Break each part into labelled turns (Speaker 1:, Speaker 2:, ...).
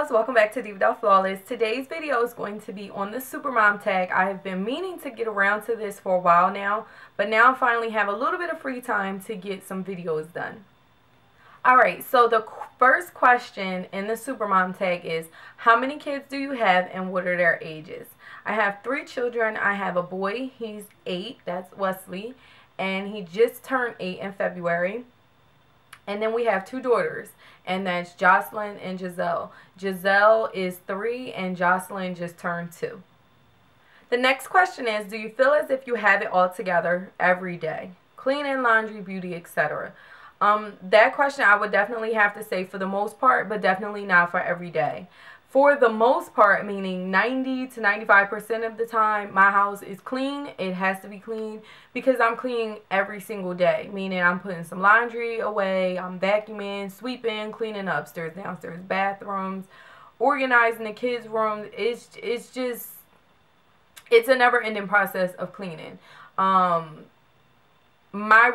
Speaker 1: loves, welcome back to DivaDollFlawless. Today's video is going to be on the Supermom tag. I have been meaning to get around to this for a while now, but now I finally have a little bit of free time to get some videos done. Alright, so the first question in the Supermom tag is, how many kids do you have and what are their ages? I have 3 children. I have a boy, he's 8, that's Wesley, and he just turned 8 in February. And then we have 2 daughters, and that's Jocelyn and Giselle. Giselle is 3 and Jocelyn just turned 2. The next question is, do you feel as if you have it all together every day? Cleaning, laundry, beauty, etc. That question I would definitely have to say for the most part, but definitely not for every day. For the most part, meaning 90 to 95% of the time, my house is clean. It has to be clean because I'm cleaning every single day. Meaning I'm putting some laundry away, I'm vacuuming, sweeping, cleaning upstairs, downstairs, bathrooms, organizing the kids' rooms. It's a never-ending process of cleaning. My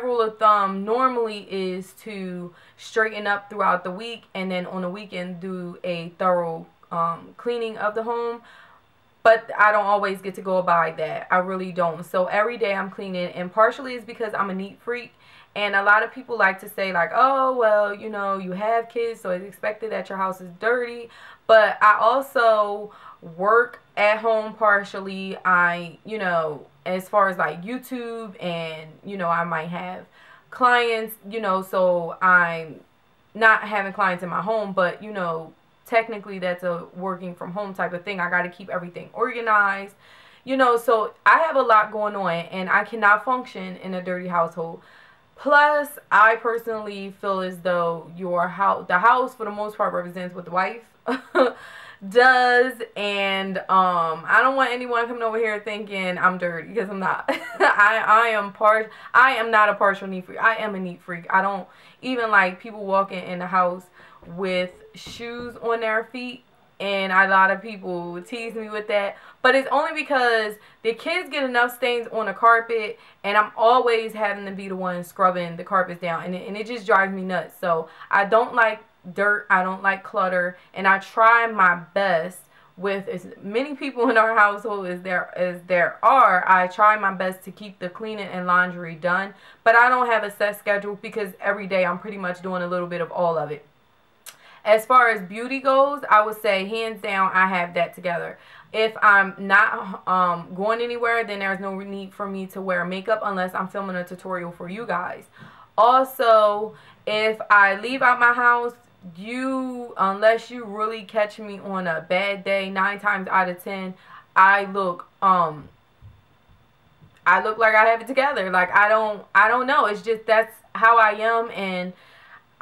Speaker 1: rule of thumb normally is to straighten up throughout the week and then on the weekend do a thorough cleaning of the home, but I don't always get to go by that. I really don't. So every day I'm cleaning, and partially is because I'm a neat freak, and a lot of people like to say like, oh well, you know, you have kids so it's expected that your house is dirty. But I also work at home partially. As far as like YouTube, and I might have clients, so I'm not having clients in my home, but technically that's a working from home type of thing. I got to keep everything organized, so I have a lot going on and I cannot function in a dirty household. Plus, I personally feel as though the house for the most part represents what the wife does, and I don't want anyone coming over here thinking I'm dirty, because I'm not. I am not a partial neat freak. I am a neat freak. I don't even like people walking in the house with shoes on their feet, and a lot of people tease me with that, but it's only because the kids get enough stains on the carpet and I'm always having to be the one scrubbing the carpets down, and it just drives me nuts. So I don't like dirt, I don't like clutter, and I try my best with as many people in our household as there are. I try my best to keep the cleaning and laundry done, but I don't have a set schedule because every day I'm pretty much doing a little bit of all of it. As far as beauty goes, I would say hands down I have that together. If I'm not going anywhere, then there's no need for me to wear makeup unless I'm filming a tutorial for you guys. Also, if I leave out my house, unless you really catch me on a bad day, 9 times out of 10, I look like I have it together. Like I don't know. It's just that's how I am, and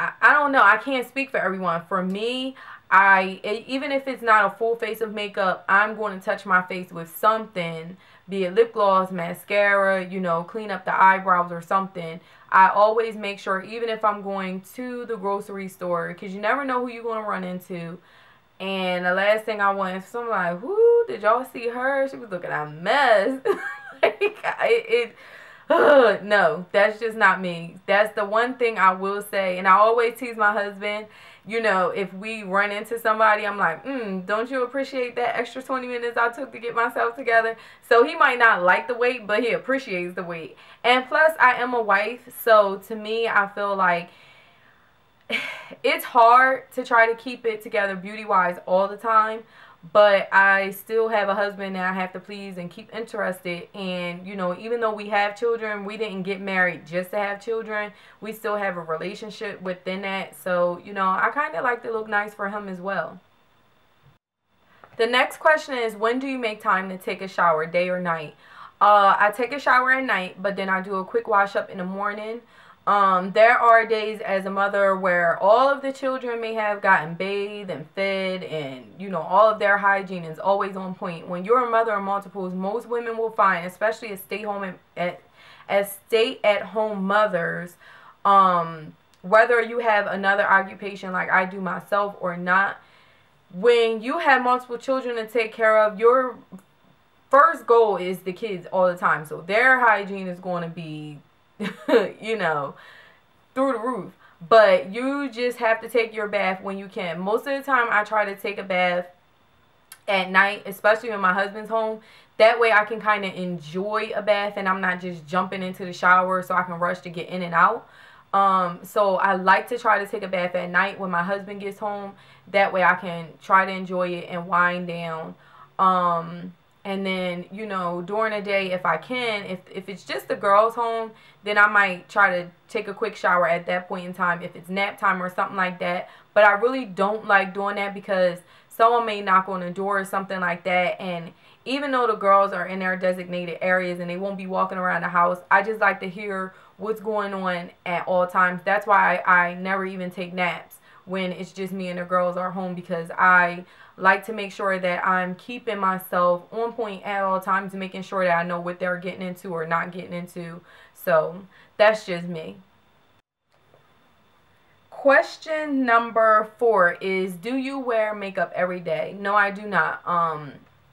Speaker 1: I don't know. I can't speak for everyone. For me, even if it's not a full face of makeup, I'm going to touch my face with something, be it lip gloss, mascara, clean up the eyebrows or something. I always make sure, even if I'm going to the grocery store, because you never know who you're going to run into. And the last thing I want is someone like, whoo, did y'all see her? She was looking a mess. No, that's just not me. That's the one thing I will say, and I always tease my husband, if we run into somebody, I'm like, don't you appreciate that extra 20 minutes I took to get myself together? So he might not like the wait, but he appreciates the wait. And plus, I am a wife, so to me, I feel like it's hard to try to keep it together beauty-wise all the time. But I still have a husband that I have to please and keep interested. And, even though we have children, we didn't get married just to have children. We still have a relationship within that. So, I kind of like to look nice for him as well. The next question is, when do you make time to take a shower, day or night? I take a shower at night, but then I do a quick wash up in the morning. There are days as a mother where all of the children may have gotten bathed and fed, and all of their hygiene is always on point. When you're a mother of multiples, most women will find, especially as stay-at-home mothers, whether you have another occupation like I do myself or not, when you have multiple children to take care of, your first goal is the kids all the time. So their hygiene is going to be through the roof. But you just have to take your bath when you can. Most of the time I try to take a bath at night, especially when my husband's home. That way I can kind of enjoy a bath and I'm not just jumping into the shower so I can rush to get in and out. So I like to try to take a bath at night when my husband gets home. That way I can try to enjoy it and wind down. And then, you know, during the day, if I can, if it's just the girls home, then I might try to take a quick shower at that point in time if it's nap time or something like that. But I really don't like doing that because someone may knock on the door or something like that. And even though the girls are in their designated areas and they won't be walking around the house, I just like to hear what's going on at all times. That's why I never even take naps when it's just me and the girls are home, because I like to make sure that I'm keeping myself on point at all times, making sure that I know what they're getting into or not getting into. So that's just me. Question number 4 is, do you wear makeup every day? No, I do not.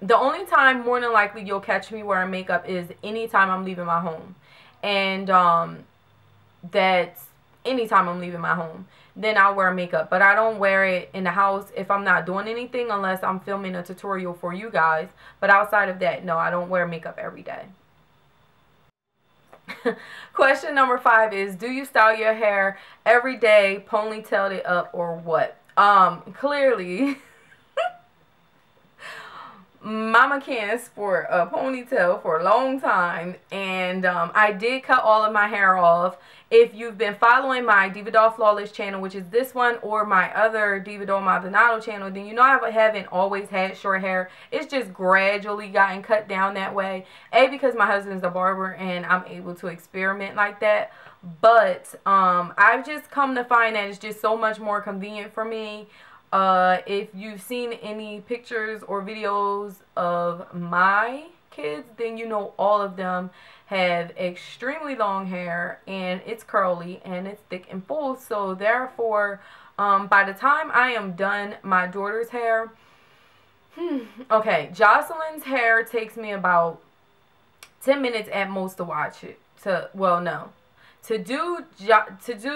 Speaker 1: The only time more than likely you'll catch me wearing makeup is anytime I'm leaving my home. And that's anytime I'm leaving my home. Then I'll wear makeup. But I don't wear it in the house if I'm not doing anything, unless I'm filming a tutorial for you guys. But outside of that, no, I don't wear makeup every day. Question number 5 is, do you style your hair every day, ponytailed it up, or what? Clearly Mama can't sport a ponytail for a long time, and I did cut all of my hair off. If you've been following my DivaDollFlawless channel, which is this one, or my other DivaDoll channel, then you know I haven't always had short hair. It's just gradually gotten cut down that way. Because my husband's a barber and I'm able to experiment like that. But I've just come to find that it's just so much more convenient for me. If you've seen any pictures or videos of my kids, then you know all of them have extremely long hair, and it's curly and it's thick and full. So therefore, by the time I am done my daughter's hair, okay, Jocelyn's hair takes me about 10 minutes at most to watch it. To do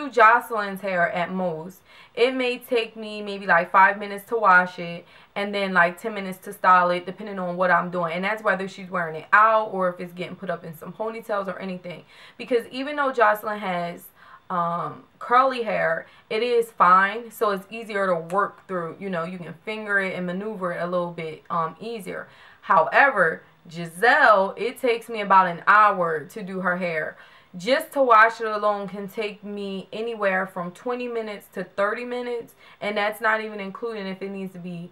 Speaker 1: Jocelyn's hair at most, it may take me maybe like 5 minutes to wash it, and then like 10 minutes to style it, depending on what I'm doing. And that's whether she's wearing it out or if it's getting put up in some ponytails or anything. Because even though Jocelyn has curly hair, it is fine, so it's easier to work through. You know, you can finger it and maneuver it a little bit easier. However, Giselle, it takes me about an hour to do her hair. Just to wash it alone can take me anywhere from 20 minutes to 30 minutes. And that's not even including if it needs to be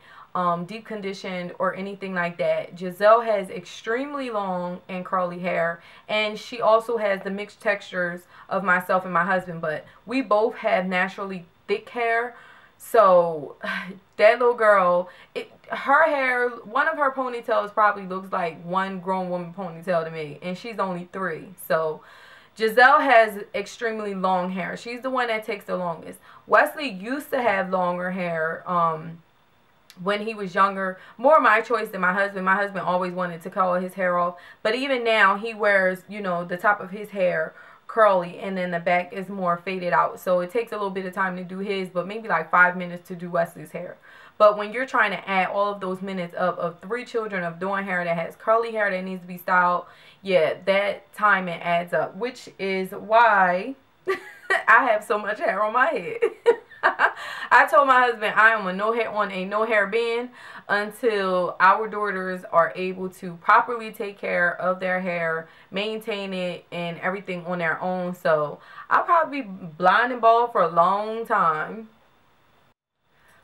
Speaker 1: deep conditioned or anything like that. Giselle has extremely long and curly hair. And she also has the mixed textures of myself and my husband. But we both have naturally thick hair. So that little girl, her hair, one of her ponytails probably looks like one grown woman ponytail to me. And she's only 3. So Giselle has extremely long hair. She's the one that takes the longest. Wesley used to have longer hair when he was younger. More my choice than my husband. My husband always wanted to curl his hair off. But even now, he wears, you know, the top of his hair curly, and then the back is more faded out. So it takes a little bit of time to do his, but maybe like 5 minutes to do Wesley's hair. But when you're trying to add all of those minutes up of 3 children of doing hair that has curly hair that needs to be styled, yeah, that time it adds up. Which is why I have so much hair on my head. I told my husband I am on a no hair ban until our daughters are able to properly take care of their hair, maintain it, and everything on their own. So I'll probably be blind and bald for a long time.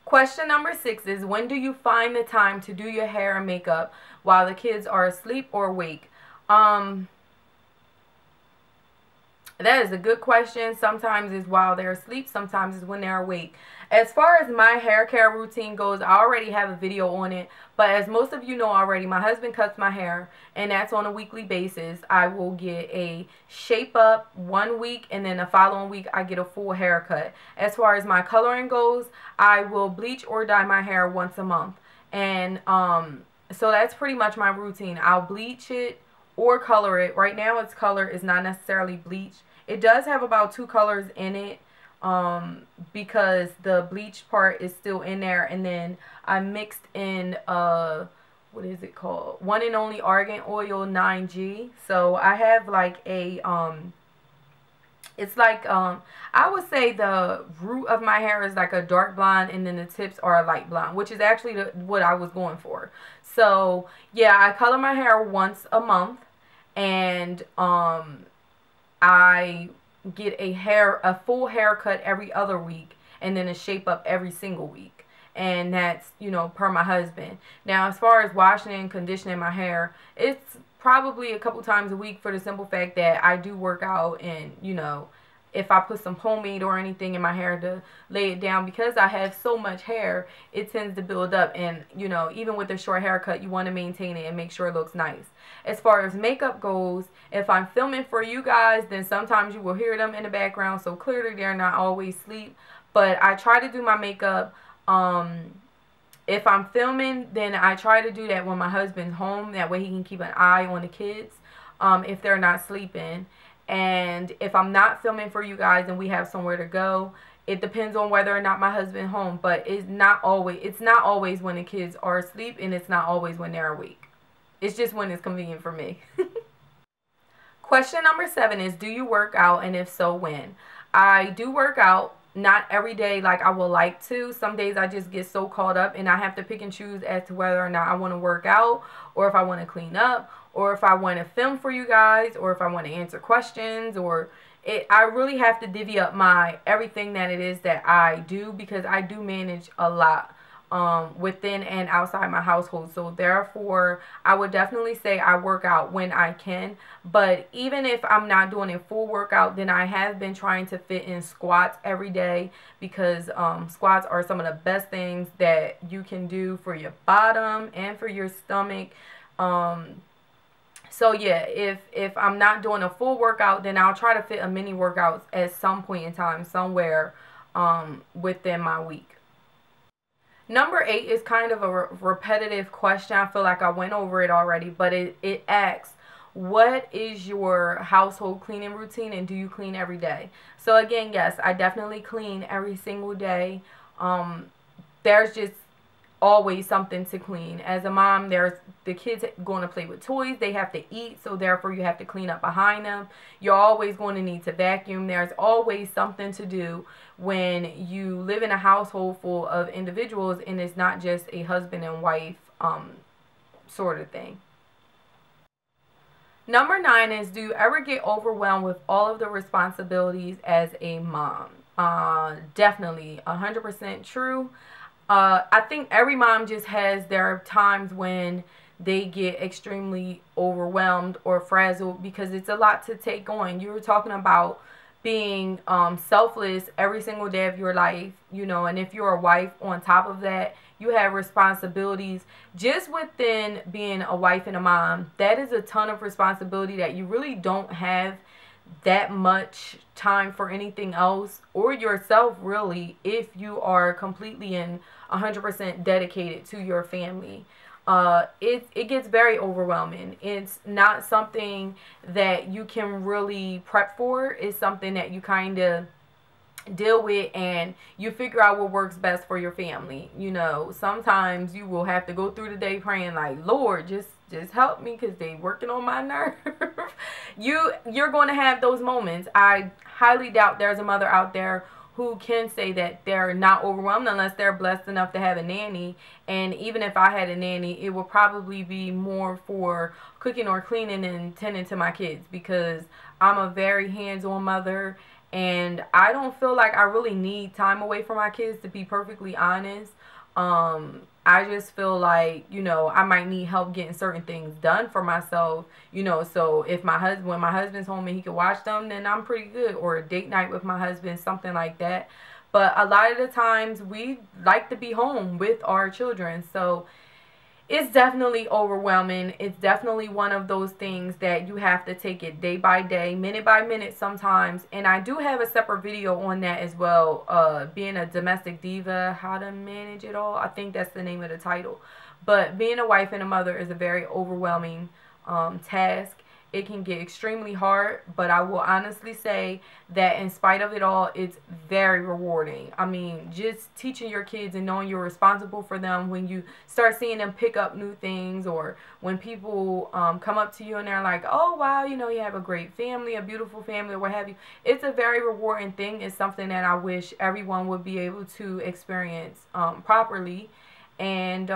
Speaker 1: Question number 6 is, when do you find the time to do your hair and makeup while the kids are asleep or awake? That is a good question. Sometimes it's while they're asleep, sometimes it's when they're awake. As far as my hair care routine goes, I already have a video on it. But as most of you know already, my husband cuts my hair, and that's on a weekly basis. I will get a shape up 1 week, and then the following week I get a full haircut. As far as my coloring goes, I will bleach or dye my hair once a month. And so that's pretty much my routine. I'll bleach it or color it. Right now it's color, it's not necessarily bleach. It does have about 2 colors in it. because the bleach part is still in there, and then I mixed in what is it called, One and Only Argan Oil 9G. So I have like a it's like I would say the root of my hair is like a dark blonde, and then the tips are a light blonde, which is actually what I was going for. So yeah, I color my hair once a month, and I get a full haircut every other week, and then a shape up every single week. And that's, you know, per my husband. Now, as far as washing and conditioning my hair, it's probably a couple times a week, for the simple fact that I do work out, and, you know, if I put some pomade or anything in my hair to lay it down, because I have so much hair, it tends to build up. And, you know, even with a short haircut, you want to maintain it and make sure it looks nice. As far as makeup goes, if I'm filming for you guys, then sometimes you will hear them in the background, so clearly they're not always asleep. But I try to do my makeup. If I'm filming, then I try to do that when my husband's home. That way he can keep an eye on the kids if they're not sleeping. And if I'm not filming for you guys and we have somewhere to go, it depends on whether or not my husband's home. But it's not always when the kids are asleep, and it's not always when they're awake. It's just when it's convenient for me. Question number 7 is, do you work out, and if so, when? I do work out. Not every day like I would like to. Some days I just get so caught up, and I have to pick and choose as to whether or not I want to work out, or if I want to clean up, or if I want to film for you guys, or if I want to answer questions, or I really have to divvy up my everything that it is that I do, because I do manage a lot within and outside my household. So therefore, I would definitely say I work out when I can. But even if I'm not doing a full workout, then I have been trying to fit in squats every day, because squats are some of the best things that you can do for your bottom and for your stomach. So yeah, if I'm not doing a full workout, then I'll try to fit a mini workout at some point in time somewhere within my week. Number 8 is kind of a repetitive question. I feel like I went over it already, but it asks, what is your household cleaning routine, and do you clean every day? So again, yes, I definitely clean every single day. There's just always something to clean. As a mom, there's the kids going to play with toys. They have to eat, so therefore you have to clean up behind them. You're always going to need to vacuum. There's always something to do when you live in a household full of individuals, and it's not just a husband and wife sort of thing. Number 9 is, do you ever get overwhelmed with all of the responsibilities as a mom? Definitely 100% true. I think every mom just has their times when they get extremely overwhelmed or frazzled, because it's a lot to take on. You were talking about being selfless every single day of your life, you know, and if you're a wife on top of that, you have responsibilities just within being a wife and a mom. That is a ton of responsibility that you really don't have that much time for anything else or yourself, really, if you are completely and 100% dedicated to your family. It gets very overwhelming. It's not something that you can really prep for. It's something that you kind of deal with, and you figure out what works best for your family. You know, sometimes you will have to go through the day praying like, Lord, just help me, because they working on my nerve. You're going to have those moments. I highly doubt there's a mother out there who can say that they're not overwhelmed unless they're blessed enough to have a nanny. And even if I had a nanny, it would probably be more for cooking or cleaning and tending to my kids, because I'm a very hands-on mother, and I don't feel like I really need time away from my kids, to be perfectly honest. I just feel like, you know, I might need help getting certain things done for myself, you know. So if when my husband's home and he can watch them, then I'm pretty good. Or a date night with my husband, something like that. But a lot of the times we like to be home with our children. So it's definitely overwhelming. It's definitely one of those things that you have to take it day by day, minute by minute sometimes. And I do have a separate video on that as well. Being a domestic diva, how to manage it all. I think that's the name of the title. But being a wife and a mother is a very overwhelming task. it can get extremely hard, but I will honestly say that in spite of it all, it's very rewarding. I mean, just teaching your kids and knowing you're responsible for them, when you start seeing them pick up new things, or when people come up to you and they're like, oh wow, you know, you have a great family, a beautiful family, or what have you. It's a very rewarding thing. It's something that I wish everyone would be able to experience properly. And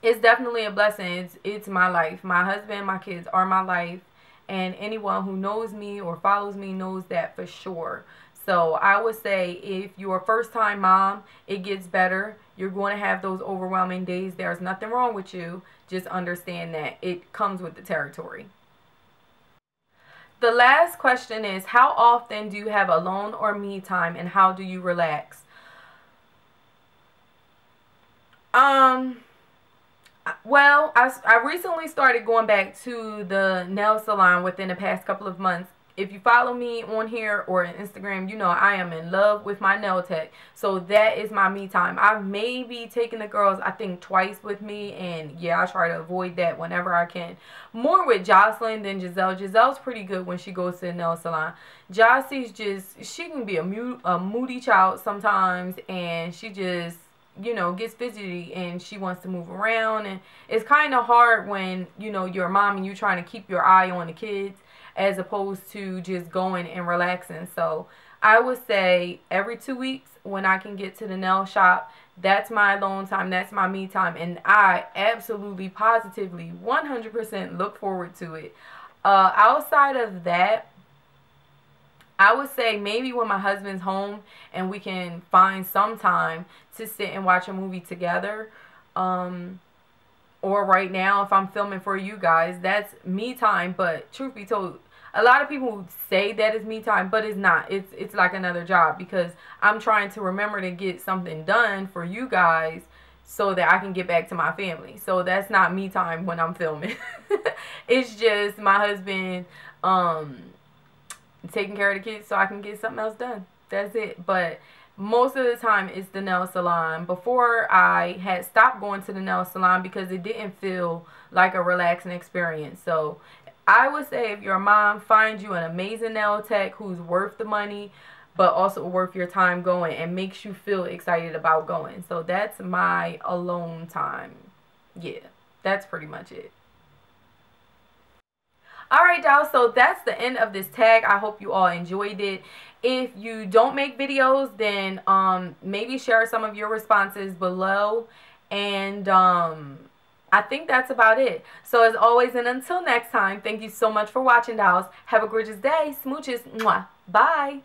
Speaker 1: it's definitely a blessing. It's my life. My husband, my kids are my life. And anyone who knows me or follows me knows that for sure. So I would say if you're a first-time mom, it gets better. You're going to have those overwhelming days. There's nothing wrong with you. Just understand that it comes with the territory. The last question is, how often do you have alone or me time, and how do you relax? Well, I recently started going back to the nail salon within the past couple of months. If you follow me on here or on Instagram, you know I am in love with my nail tech. So that is my me time. I've maybe taken the girls, I think, twice with me. And yeah, I try to avoid that whenever I can. More with Jocelyn than Giselle. Giselle's pretty good when she goes to the nail salon. Jossie's just, she can be a moody child sometimes. And she just, you know, gets fidgety and she wants to move around. And it's kind of hard when, you know, you're a mom and you're trying to keep your eye on the kids, as opposed to just going and relaxing. So I would say every 2 weeks when I can get to the nail shop, that's my alone time, that's my me time, and I absolutely, positively, 100% look forward to it. Outside of that, I would say maybe when my husband's home and we can find some time to sit and watch a movie together. Or right now, if I'm filming for you guys, that's me time. But truth be told, a lot of people say that is me time, but it's not. It's like another job, because I'm trying to remember to get something done for you guys so that I can get back to my family. So that's not me time when I'm filming. It's just my husband taking care of the kids so I can get something else done. That's it. But most of the time it's the nail salon. Before, I had stopped going to the nail salon because it didn't feel like a relaxing experience. So I would say if you're a mom, find you an amazing nail tech who's worth the money, but also worth your time going and makes you feel excited about going. So that's my alone time. Yeah, that's pretty much it. Alright, y'all, so that's the end of this tag. I hope you all enjoyed it. If you don't make videos, then maybe share some of your responses below. And I think that's about it. So as always, and until next time, thank you so much for watching, dolls. Have a gorgeous day. Smooches. Mwah. Bye.